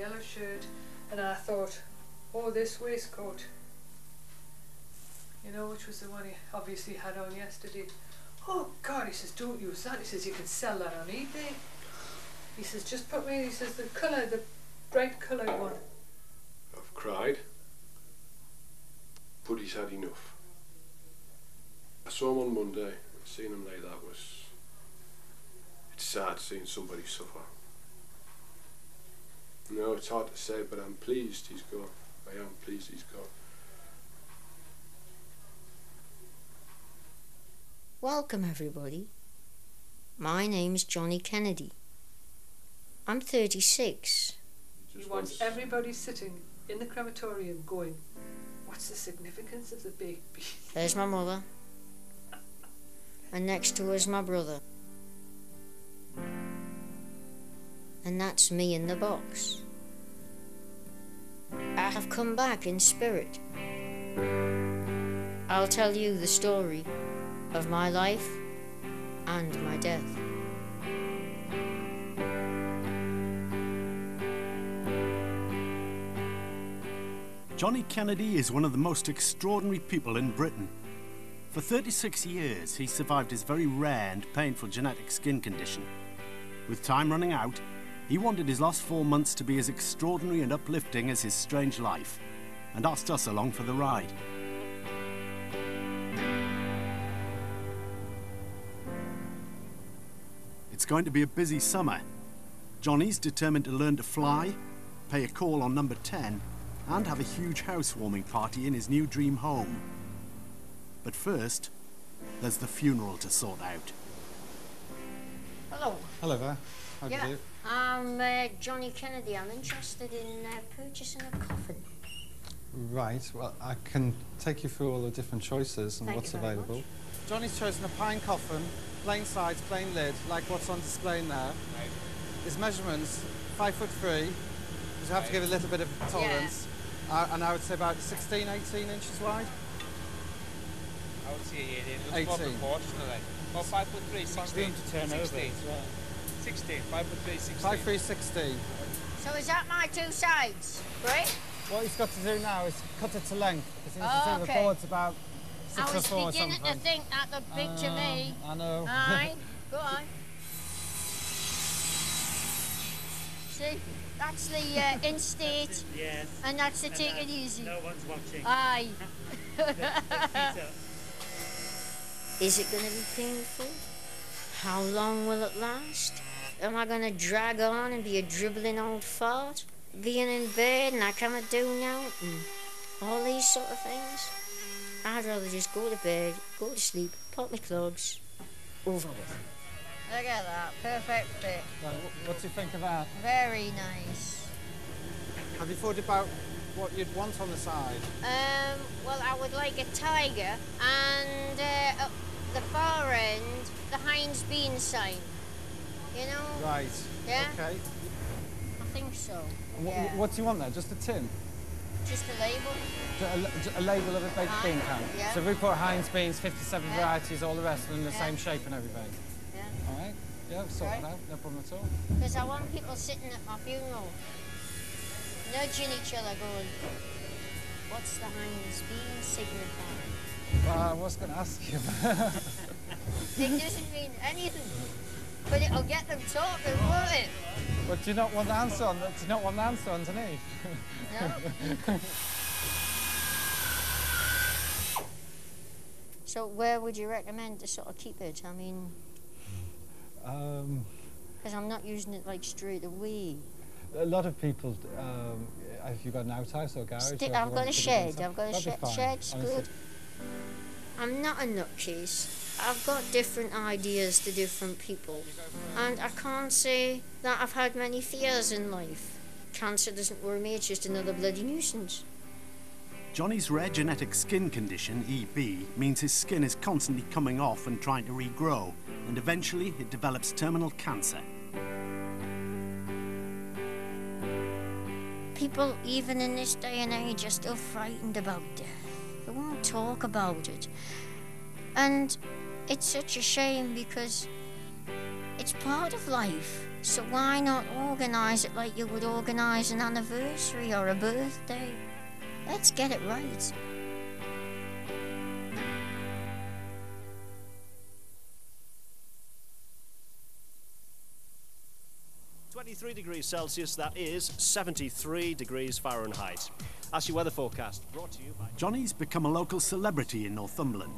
yellow shirt, and I thought, oh, this waistcoat, you know, which was the one he obviously had on yesterday. Oh God, he says, don't use that. He says, you can sell that on eBay. He says, just put me, he says, the colour, the bright coloured one. I've cried, but he's had enough. I saw him on Monday. Seeing him like that it's sad seeing somebody suffer. No, it's hard to say, but I'm pleased he's gone. I am pleased he's gone. Welcome everybody. My name's Jonny Kennedy. I'm 36. He wants everybody sitting in the crematorium going, what's the significance of the baked beans? There's my mother. And next to her is my brother. And that's me in the box. I have come back in spirit. I'll tell you the story of my life and my death. Jonny Kennedy is one of the most extraordinary people in Britain. For 36 years, he survived his very rare and painful genetic skin condition. With time running out, he wanted his last 4 months to be as extraordinary and uplifting as his strange life, and asked us along for the ride. It's going to be a busy summer. Jonny's determined to learn to fly, pay a call on number 10, and have a huge housewarming party in his new dream home. But first, there's the funeral to sort out. Hello. Hello there. How do you do? I'm Jonny Kennedy. I'm interested in purchasing a coffin. Right, well, I can take you through all the different choices and Thank what's you very available. much. Johnny's chosen a pine coffin, plain sides, plain lid, like what's on display there. Right. His measurements, 5'3", so you have to give a little bit of tolerance. Yeah. And I would say about 16, 18 inches wide. I would say 18. It looks more proportionally. Well, 5'3", 16 to turn 16. Over. 16, 5'3", 16. 5'3", 16. So is that my two sides, right? What he's got to do now is cut it to length, because he needs to do the boards about 6 or 4 or something. I was beginning to think that looked big to me. I know. All right, go on. See, that's the in-state, yes. And that's the take it easy. No one's watching. Aye. Is it going to be painful? How long will it last? Am I going to drag on and be a dribbling old fart? Being in bed and I cannot do now? And all these sort of things? I'd rather just go to bed, go to sleep, pop my clothes, over with. Look at that, perfect fit. Right, what do you think of that? Very nice. Have you thought about what you'd want on the side? Well, I would like a tiger and the far end, the Heinz bean sign. You know? Right. Yeah? Okay. I think so. Yeah. What do you want there? Just a tin? Just a label. A label of a baked bean can? Yeah. So if we put Heinz beans, 57 varieties, all the rest of them, the same shape and everything? Yeah. All right. Yeah, we'll sort it out. No problem at all. Because I want people sitting at my funeral, nudging each other, going, what's the Heinz bean signifying? Well, I was going to ask you. It doesn't mean anything. But it'll get them talking, won't it? But do you not want the answer on? Do you not want the answer underneath? No. So where would you recommend to sort of keep it? I mean, because I'm not using it like straight away. A lot of people, if you've got an outhouse or garage. I've got a shed. I've got a shed. Shed's honestly. good. I'm not a nutcase. I've got different ideas to different people, and I can't say that I've had many fears in life. Cancer doesn't worry me, it's just another bloody nuisance. Jonny's rare genetic skin condition, EB, means his skin is constantly coming off and trying to regrow, and eventually it develops terminal cancer. People, even in this day and age, are still frightened about death. They won't talk about it. And it's such a shame because it's part of life. So why not organise it like you would organise an anniversary or a birthday? Let's get it right. °C, that is 73 degrees Fahrenheit. That's your weather forecast, brought to you by... Johnny's become a local celebrity in Northumberland.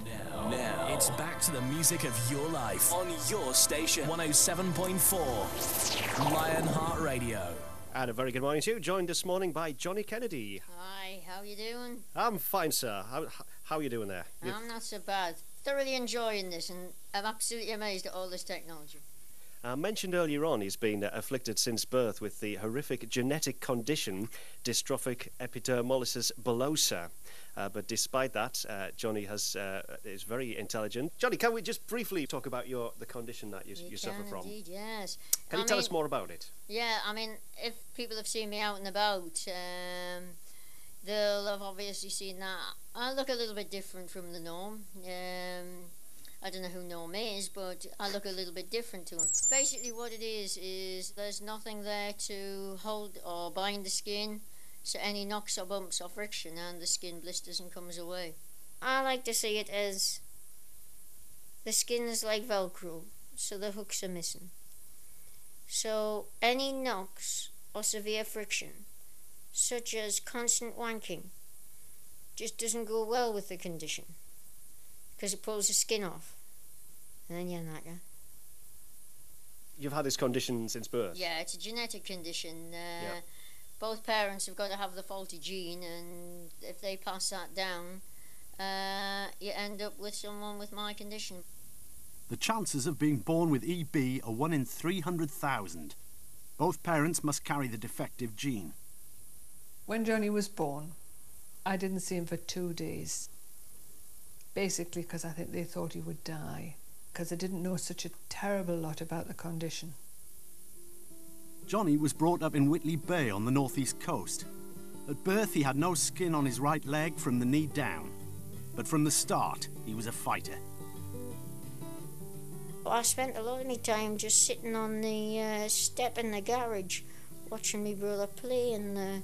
Now, it's back to the music of your life on your station, 107.4 Lionheart Radio. And a very good morning to you, joined this morning by Jonny Kennedy. Hi, how you doing? I'm fine, sir. How are you doing there? I'm not so bad. Thoroughly enjoying this, and I'm absolutely amazed at all this technology. I mentioned earlier on he's been afflicted since birth with the horrific genetic condition Dystrophic Epidermolysis Bullosa. But despite that, Jonny is very intelligent. Jonny, can we just briefly talk about the condition that you suffer from? Indeed, yes. Can you tell us more about it? Yeah, I mean, if people have seen me out and about, they'll have obviously seen that I look a little bit different from the norm. I don't know who Norm is, but I look a little bit different to him. Basically what it is there's nothing there to hold or bind the skin, so any knocks or bumps or friction and the skin blisters and comes away. I like to see it as the skin is like Velcro, so the hooks are missing. So any knocks or severe friction, such as constant wanking, just doesn't go well with the condition, because it pulls the skin off, and then you're knackered. You've had this condition since birth? Yeah, it's a genetic condition. Yeah. Both parents have got to have the faulty gene, and if they pass that down, you end up with someone with my condition. The chances of being born with EB are 1 in 300,000. Both parents must carry the defective gene. When Jonny was born, I didn't see him for 2 days. Basically because I think they thought he would die, because they didn't know such a terrible lot about the condition. Jonny was brought up in Whitley Bay on the northeast coast. At birth he had no skin on his right leg from the knee down, but from the start he was a fighter. Well, I spent a lot of my time just sitting on the step in the garage, watching my brother play in the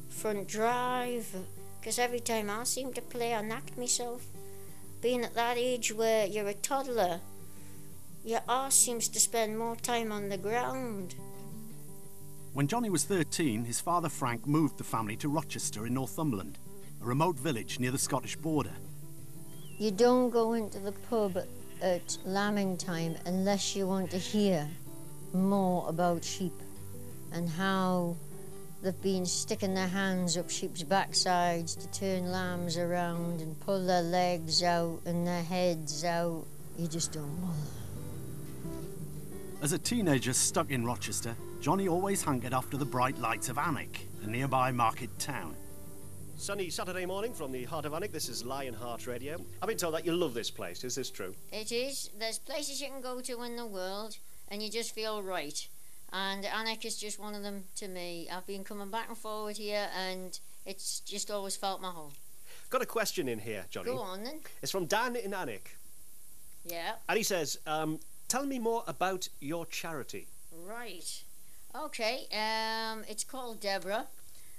front drive, because every time I seemed to play I knocked myself. Being at that age where you're a toddler, your arse seems to spend more time on the ground. When Jonny was 13, his father Frank moved the family to Rochester in Northumberland, a remote village near the Scottish border. You don't go into the pub at lambing time unless you want to hear more about sheep and how they've been sticking their hands up sheep's backsides to turn lambs around and pull their legs out and their heads out. You just don't bother. As a teenager stuck in Rochester, Jonny always hankered after the bright lights of Alnwick, a nearby market town. Sunny Saturday morning from the heart of Alnwick. This is Lionheart Radio. I've been told that you love this place. Is this true? It is. There's places you can go to in the world and you just feel right. And Alnwick is just one of them to me. I've been coming back and forward here and it's just always felt my home. Got a question in here, Jonny. Go on then. It's from Dan in Alnwick. Yeah. And he says, tell me more about your charity. Right. Okay. It's called DebRA,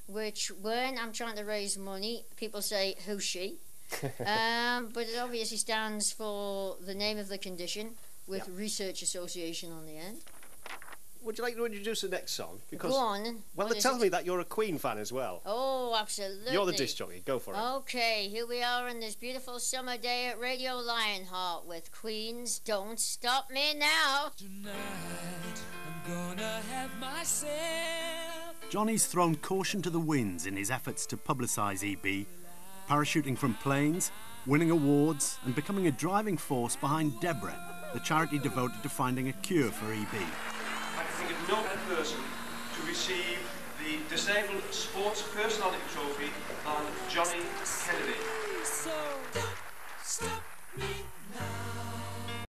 which when I'm trying to raise money, people say, who's she? But it obviously stands for the name of the condition with Research Association on the end. Would you like to introduce the next song? Because, go on. Well, they tell me that you're a Queen fan as well. Oh, absolutely. You're the disc jockey. Go for it. Okay, here we are on this beautiful summer day at Radio Lionheart with Queen's Don't Stop Me Now. Tonight, I'm gonna have myself. Jonny's thrown caution to the winds in his efforts to publicise EB, parachuting from planes, winning awards and becoming a driving force behind DebRA, the charity devoted to finding a cure for EB. I think of no better person to receive the Disabled Sports Personality Trophy than Jonny Kennedy. So don't stop me